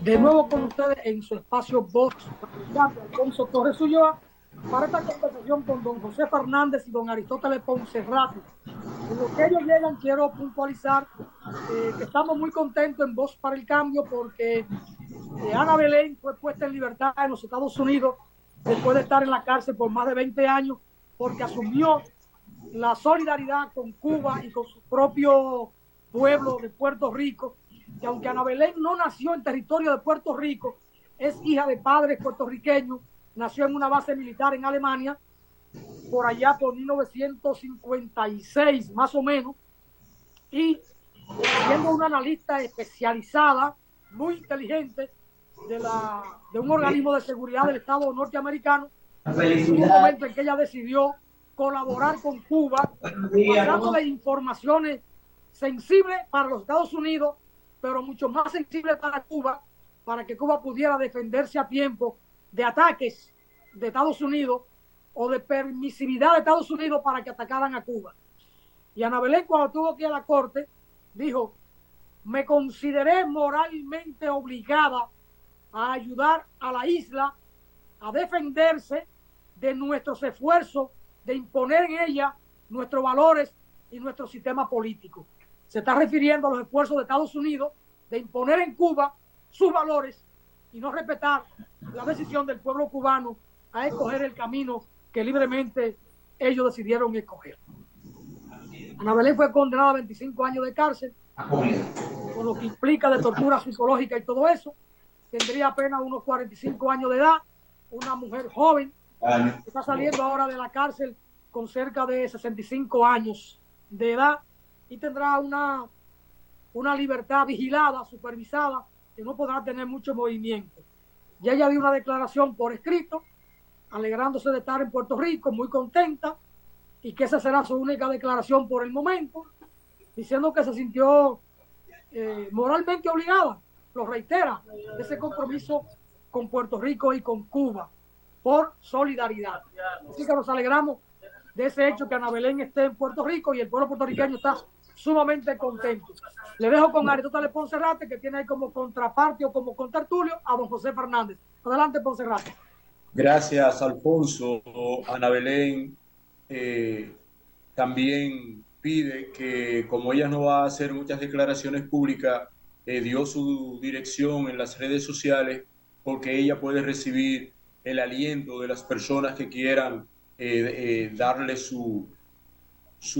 De nuevo con ustedes en su espacio Vox, Alfonso Torres Ulloa, para esta conversación con don José Fernández y don Aristóteles Poncerrate. En lo que ellos llegan, quiero puntualizar que estamos muy contentos en Vox para el Cambio porque Ana Belén fue puesta en libertad en los Estados Unidos después de estar en la cárcel por más de 20 años porque asumió la solidaridad con Cuba y con su propio pueblo de Puerto Rico, que aunque Ana Belén no nació en territorio de Puerto Rico, es hija de padres puertorriqueños, nació en una base militar en Alemania, por allá por 1956 más o menos, y siendo una analista especializada, muy inteligente, de un organismo de seguridad del Estado norteamericano, hubo un momento en que ella decidió colaborar con Cuba, pasándole informaciones sensibles para los Estados Unidos, pero mucho más sensibles para Cuba, para que Cuba pudiera defenderse a tiempo de ataques de Estados Unidos o de permisividad de Estados Unidos para que atacaran a Cuba. Y Ana Belén, cuando tuvo que ir a la corte, dijo: me consideré moralmente obligada a ayudar a la isla a defenderse de nuestros esfuerzos de imponer en ella nuestros valores y nuestro sistema político. Se está refiriendo a los esfuerzos de Estados Unidos de imponer en Cuba sus valores y no respetar la decisión del pueblo cubano a escoger el camino que libremente ellos decidieron escoger. Ana Belén fue condenada a 25 años de cárcel, con lo que implica de tortura psicológica y todo eso. Tendría apenas unos 45 años de edad, una mujer joven, que está saliendo ahora de la cárcel con cerca de 65 años de edad y tendrá una libertad vigilada, supervisada, que no podrá tener mucho movimiento. Ya ella dio una declaración por escrito, alegrándose de estar en Puerto Rico, muy contenta, y que esa será su única declaración por el momento, diciendo que se sintió moralmente obligada, lo reitera, ese compromiso con Puerto Rico y con Cuba por solidaridad. Así que nos alegramos de ese hecho, que Ana Belén esté en Puerto Rico y el pueblo puertorriqueño está sumamente contento. Le dejo con Aristóteles Poncerrate, que tiene ahí como contraparte o como contertulio a don José Fernández. Adelante, Poncerrate. Gracias, Alfonso. Ana Belén eh, también pide que, como ella no va a hacer muchas declaraciones públicas, dio su dirección en las redes sociales porque ella puede recibir el aliento de las personas que quieran darle su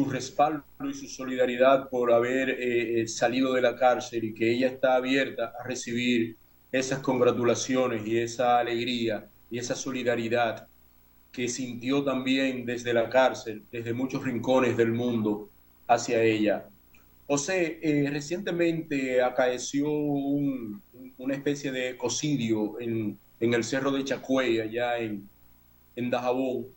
respaldo y su solidaridad por haber salido de la cárcel, y que ella está abierta a recibir esas congratulaciones y esa alegría y esa solidaridad que sintió también desde la cárcel, desde muchos rincones del mundo hacia ella. José, recientemente acaeció una especie de ecocidio en el cerro de Chacuey, allá en Dajabón.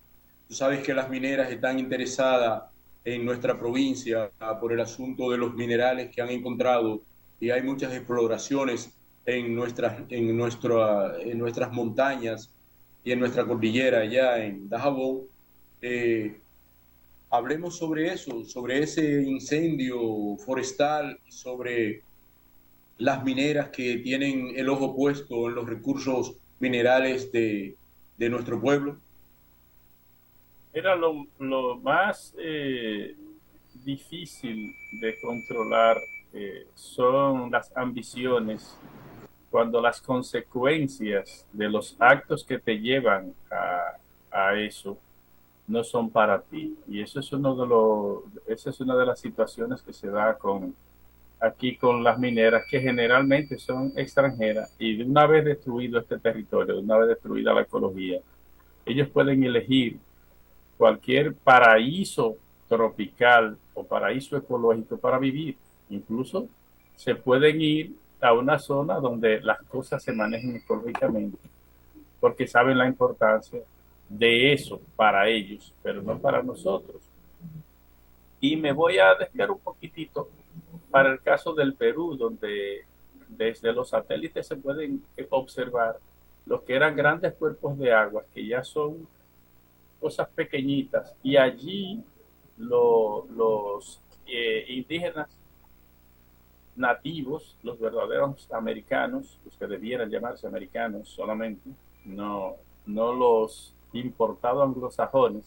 Tú sabes que las mineras están interesadas en nuestra provincia por el asunto de los minerales que han encontrado, y hay muchas exploraciones en nuestras montañas y en nuestra cordillera allá en Dajabón. Eh, Hablemos sobre eso, sobre ese incendio forestal, sobre las mineras que tienen el ojo puesto en los recursos minerales de nuestro pueblo. Era lo más difícil de controlar, son las ambiciones, cuando las consecuencias de los actos que te llevan a eso no son para ti. Y eso es esa es una de las situaciones que se da aquí con las mineras, que generalmente son extranjeras, y de una vez destruido este territorio, de una vez destruida la ecología, ellos pueden elegir cualquier paraíso tropical o paraíso ecológico para vivir. Incluso se pueden ir a una zona donde las cosas se manejen ecológicamente, porque saben la importancia de eso para ellos, pero no para nosotros. Y me voy a desviar un poquitito para el caso del Perú, donde desde los satélites se pueden observar los que eran grandes cuerpos de agua, que ya son cosas pequeñitas, y allí los indígenas nativos, los verdaderos americanos, los que debieran llamarse americanos solamente, no, no los importados anglosajones,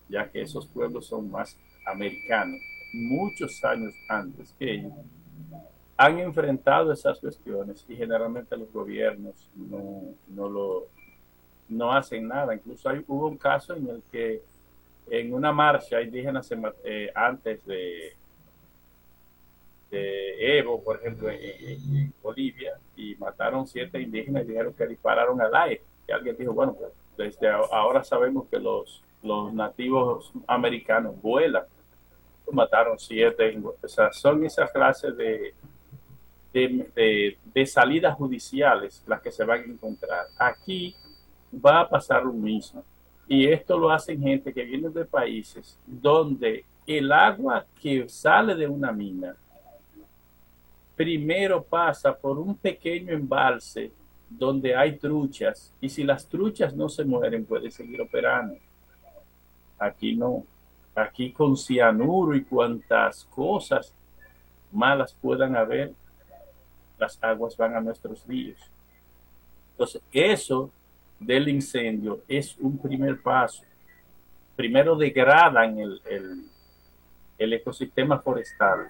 ya que esos pueblos son más americanos, muchos años antes que ellos, han enfrentado esas cuestiones y generalmente los gobiernos no hacen nada. Incluso hubo un caso en el que en una marcha indígena antes de Evo, por ejemplo, en Bolivia, y mataron 7 indígenas y dijeron que dispararon al aire. Y alguien dijo, bueno, pues desde ahora sabemos que los nativos americanos vuelan. Mataron 7. O sea, son esas clases de salidas judiciales las que se van a encontrar. Aquí va a pasar lo mismo. Y esto lo hacen gente que viene de países donde el agua que sale de una mina primero pasa por un pequeño embalse donde hay truchas, y si las truchas no se mueren puede seguir operando. Aquí no. Aquí con cianuro y cuantas cosas malas puedan haber, las aguas van a nuestros ríos. Entonces, eso del incendio es un primer paso. Primero degradan el ecosistema forestal,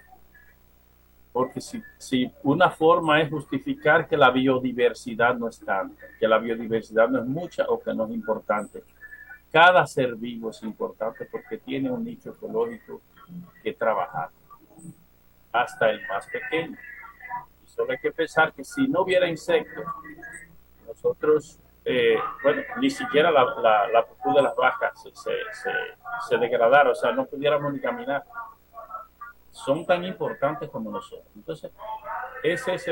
porque si una forma es justificar que la biodiversidad no es tanta, que la biodiversidad no es mucha o que no es importante, cada ser vivo es importante porque tiene un nicho ecológico que trabajar, hasta el más pequeño. Y solo hay que pensar que si no hubiera insectos, nosotros, bueno, ni siquiera la pupú de las vacas se degradara, o sea, no pudiéramos ni caminar. Son tan importantes como nosotros. Entonces, ese es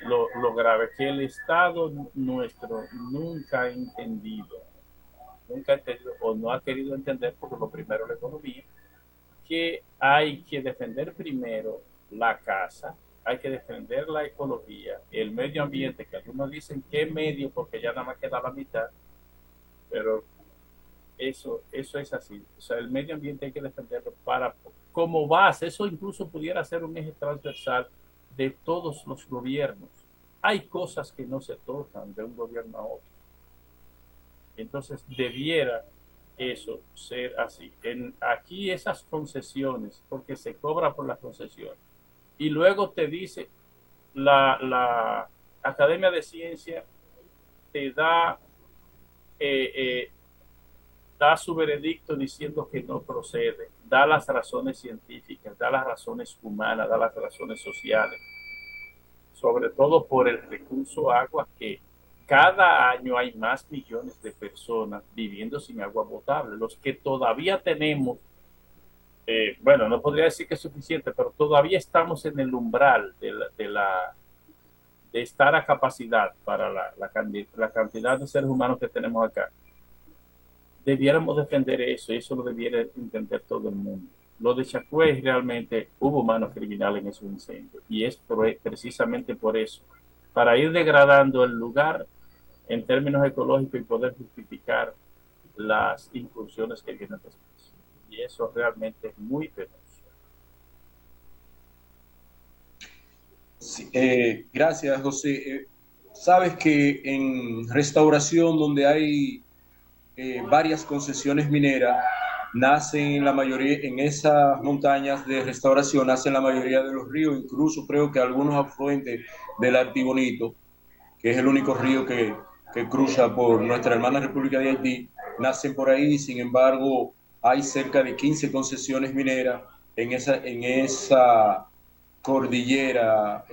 lo grave, que el Estado nuestro nunca ha entendido o no ha querido entender, porque lo primero la economía, que hay que defender primero la casa, hay que defender la ecología, el medio ambiente, que algunos dicen que medio porque ya nada más queda la mitad, pero eso es así. O sea, el medio ambiente hay que defenderlo como base. Eso incluso pudiera ser un eje transversal de todos los gobiernos. Hay cosas que no se tocan de un gobierno a otro. Entonces debiera eso ser así. Aquí esas concesiones, porque se cobra por las concesiones, y luego te dice la Academia de Ciencia te da su veredicto diciendo que no procede, da las razones científicas, da las razones humanas, da las razones sociales, sobre todo por el recurso agua, que cada año hay más millones de personas viviendo sin agua potable. Los que todavía tenemos, bueno, no podría decir que es suficiente, pero todavía estamos en el umbral de estar a capacidad para la cantidad de seres humanos que tenemos acá. Debiéramos defender eso, y eso lo debiera entender todo el mundo. Lo de Chagüey, realmente hubo manos criminales en esos incendios, y es precisamente por eso, para ir degradando el lugar en términos ecológicos y poder justificar las incursiones que vienen después. Y eso realmente es muy penoso. Sí, gracias, José. Sabes que en restauración, donde hay varias concesiones mineras, nacen la mayoría, en esas montañas de restauración, nacen la mayoría de los ríos, incluso creo que algunos afluentes del Artibonito, que es el único río que cruza por nuestra hermana República de Haití, nacen por ahí. Sin embargo, hay cerca de 15 concesiones mineras en esa cordillera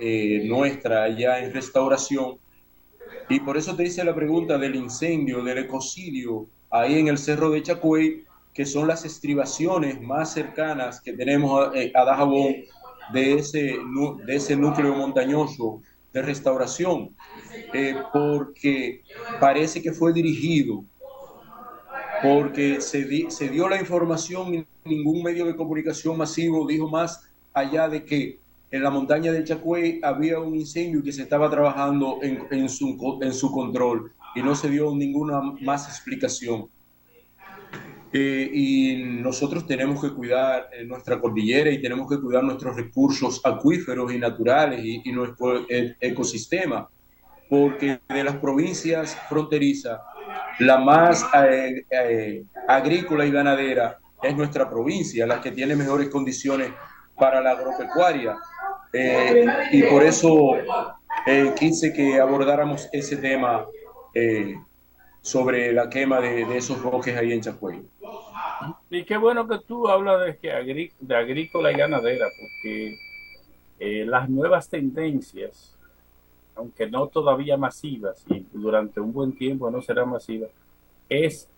nuestra allá en restauración. Y por eso te hice la pregunta del incendio, del ecocidio, ahí en el Cerro de Chagüey, que son las estribaciones más cercanas que tenemos a Dajabón de ese núcleo montañoso de restauración, porque parece que fue dirigido, porque se dio la información y ningún medio de comunicación masivo dijo más allá de que en la montaña del Chagüey había un incendio que se estaba trabajando en su control, y no se dio ninguna más explicación. Y nosotros tenemos que cuidar nuestra cordillera y tenemos que cuidar nuestros recursos acuíferos y naturales y nuestro ecosistema, porque de las provincias fronterizas, la más agrícola y ganadera es nuestra provincia, la que tiene mejores condiciones para la agropecuaria. Y por eso quise que abordáramos ese tema sobre la quema de esos bosques ahí en Chascuey. Y qué bueno que tú hablas de, de agrícola y ganadera, porque las nuevas tendencias, aunque no todavía masivas, y durante un buen tiempo no serán masivas, es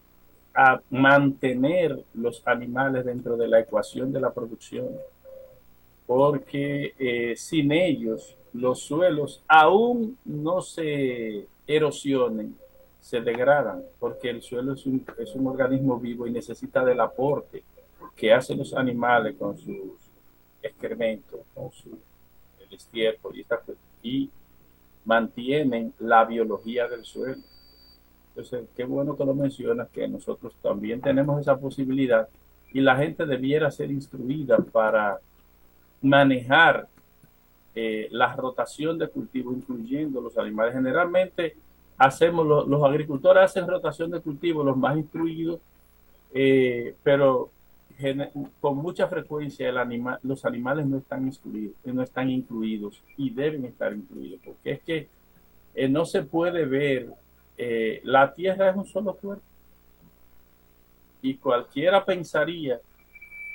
a mantener los animales dentro de la ecuación de la producción, porque sin ellos los suelos aún no se erosionen, se degradan, porque el suelo es un organismo vivo y necesita del aporte que hacen los animales con sus excrementos, con su el estiércol y mantienen la biología del suelo. Entonces, qué bueno que lo mencionas, que nosotros también tenemos esa posibilidad y la gente debiera ser instruida para manejar la rotación de cultivo, incluyendo los animales. Generalmente los agricultores hacen rotación de cultivo, los más instruidos, pero con mucha frecuencia los animales no están incluidos y deben estar incluidos, porque es que no se puede ver, la tierra es un solo cuerpo y cualquiera pensaría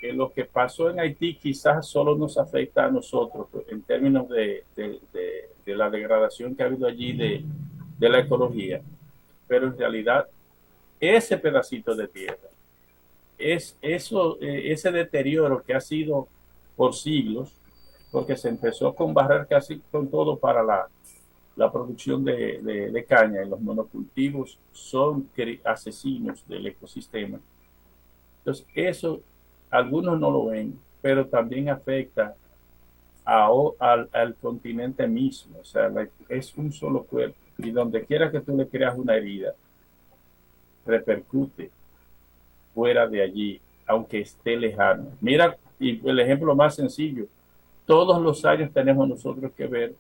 que lo que pasó en Haití quizás solo nos afecta a nosotros en términos de la degradación que ha habido allí de la ecología, pero en realidad ese pedacito de tierra, ese deterioro que ha sido por siglos, porque se empezó con barrer casi con todo para la producción de caña y los monocultivos son asesinos del ecosistema. Entonces, eso algunos no lo ven, pero también afecta al continente mismo. O sea, es un solo cuerpo. Y donde quiera que tú le creas una herida, repercute fuera de allí, aunque esté lejano. Mira, y el ejemplo más sencillo, todos los años tenemos nosotros que ver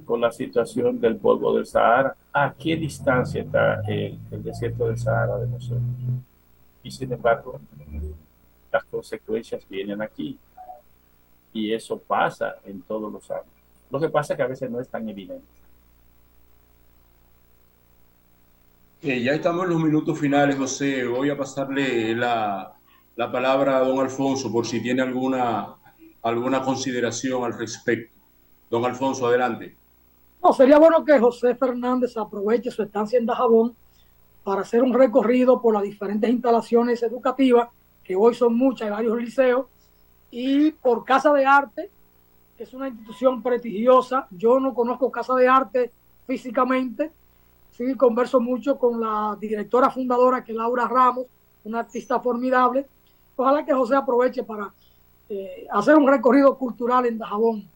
con la situación del polvo del Sahara. ¿A qué distancia está el desierto del Sahara de nosotros? Y sin embargo, las consecuencias vienen aquí. Y eso pasa en todos los años. Lo que pasa es que a veces no es tan evidente. Ya estamos en los minutos finales, José. Voy a pasarle la palabra a don Alfonso por si tiene alguna consideración al respecto. Don Alfonso, adelante. No, sería bueno que José Fernández aproveche su estancia en Dajabón para hacer un recorrido por las diferentes instalaciones educativas, que hoy son muchas, hay varios liceos, y por Casa de Arte, que es una institución prestigiosa. Yo no conozco Casa de Arte físicamente, sí converso mucho con la directora fundadora, que es Laura Ramos, una artista formidable. Ojalá que José aproveche para hacer un recorrido cultural en Dajabón.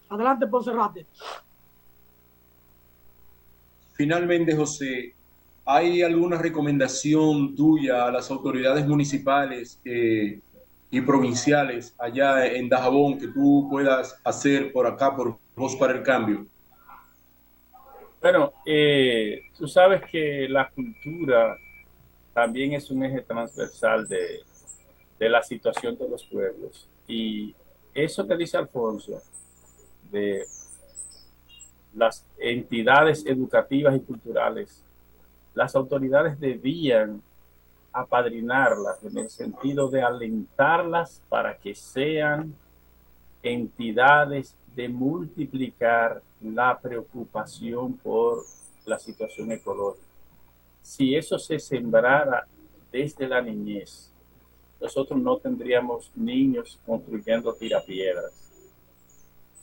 Adelante, Ponserrate. Finalmente, José, ¿hay alguna recomendación tuya a las autoridades municipales y provinciales allá en Dajabón que tú puedas hacer por acá, por Voz para el Cambio? Bueno, tú sabes que la cultura también es un eje transversal de la situación de los pueblos. Y eso que dice Alfonso, de las entidades educativas y culturales, las autoridades debían apadrinarlas en el sentido de alentarlas para que sean entidades de multiplicar la preocupación por la situación ecológica. Si eso se sembrara desde la niñez, nosotros no tendríamos niños construyendo tirapiedras.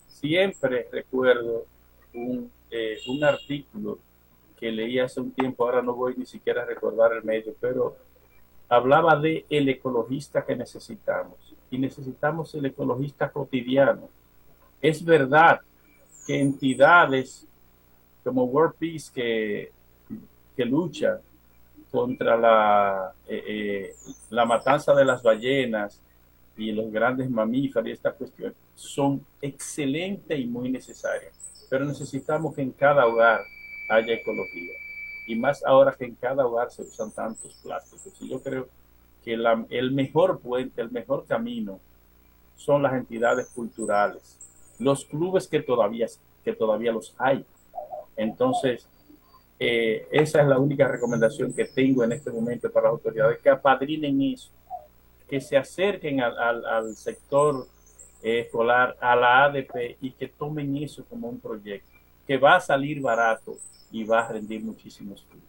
Siempre recuerdo un artículo que leí hace un tiempo, ahora no voy ni siquiera a recordar el medio, pero hablaba de el ecologista que necesitamos y necesitamos el ecologista cotidiano. Es verdad que entidades como World Peace que luchan contra la matanza de las ballenas y los grandes mamíferos y esta cuestión son excelentes y muy necesarias. Pero necesitamos que en cada hogar haya ecología. Y más ahora que en cada hogar se usan tantos plásticos. Y yo creo que el mejor puente, el mejor camino son las entidades culturales, los clubes que todavía los hay. Entonces, esa es la única recomendación que tengo en este momento para las autoridades, que apadrinen eso, que se acerquen al sector escolar, a la ADP, y que tomen eso como un proyecto que va a salir barato y va a rendir muchísimos frutos.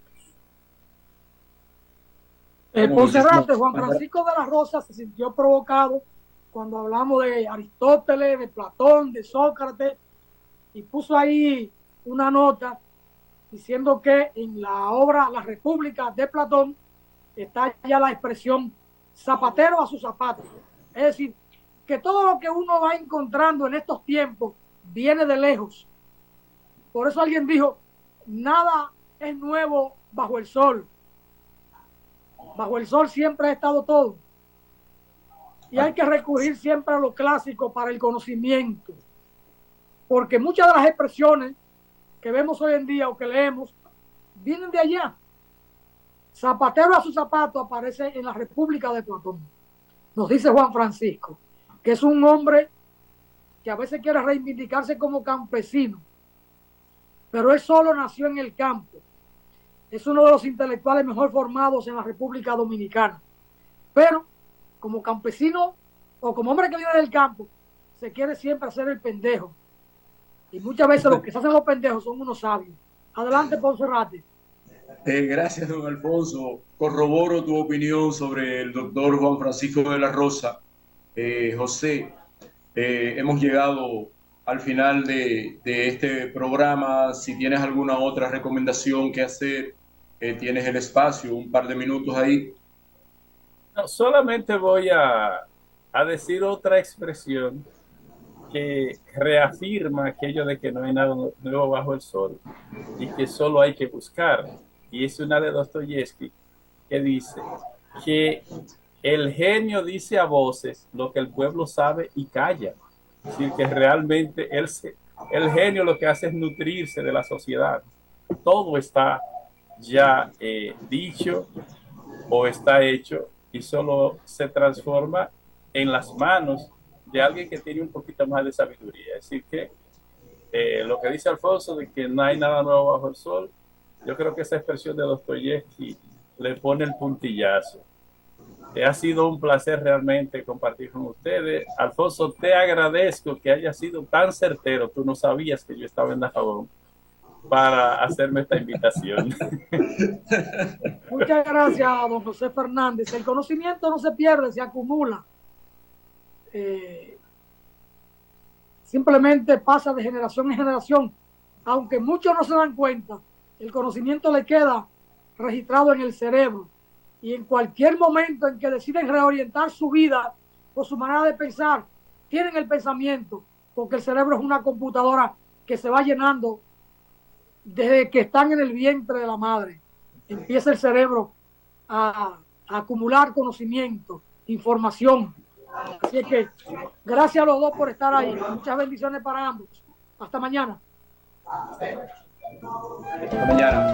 Ponce, Juan Francisco de la Rosa se sintió provocado cuando hablamos de Aristóteles, de Platón, de Sócrates, y puso ahí una nota diciendo que en la obra La República de Platón está ya la expresión zapatero a sus zapatos. Es decir, que todo lo que uno va encontrando en estos tiempos viene de lejos. Por eso alguien dijo, nada es nuevo bajo el sol. Bajo el sol siempre ha estado todo. Y hay que recurrir siempre a lo clásico para el conocimiento. Porque muchas de las expresiones que vemos hoy en día o que leemos vienen de allá. Zapatero a su zapato aparece en la República de Platón. Nos dice Juan Francisco, que es un hombre que a veces quiere reivindicarse como campesino, pero él solo nació en el campo. Es uno de los intelectuales mejor formados en la República Dominicana. Pero como campesino o como hombre que viene del campo, se quiere siempre hacer el pendejo. Y muchas veces los que se hacen los pendejos son unos sabios. Adelante, Ponce. Gracias, don Alfonso. Corroboro tu opinión sobre el doctor Juan Francisco de la Rosa. José, hemos llegado al final de este programa. Si tienes alguna otra recomendación que hacer, tienes el espacio, un par de minutos ahí. No, solamente voy a decir otra expresión que reafirma aquello de que no hay nada nuevo bajo el sol y que solo hay que buscar. Y es una de Dostoyevsky, que dice que el genio dice a voces lo que el pueblo sabe y calla. Es decir, que realmente el genio lo que hace es nutrirse de la sociedad. Todo está ya dicho o está hecho y solo se transforma en las manos de alguien que tiene un poquito más de sabiduría. Es decir, que lo que dice Alfonso de que no hay nada nuevo bajo el sol, yo creo que esa expresión de Dostoyevsky le pone el puntillazo. Ha sido un placer realmente compartir con ustedes. Alfonso, te agradezco que haya sido tan certero. Tú no sabías que yo estaba en Dajabón para hacerme esta invitación. Muchas gracias, don José Fernández. El conocimiento no se pierde, se acumula. Simplemente pasa de generación en generación. Aunque muchos no se dan cuenta, el conocimiento le queda registrado en el cerebro. Y en cualquier momento en que deciden reorientar su vida o su manera de pensar, tienen el pensamiento, porque el cerebro es una computadora que se va llenando desde que están en el vientre de la madre. Empieza el cerebro a acumular conocimiento, información. Así es que gracias a los dos por estar ahí. Muchas bendiciones para ambos. Hasta mañana. Hasta mañana.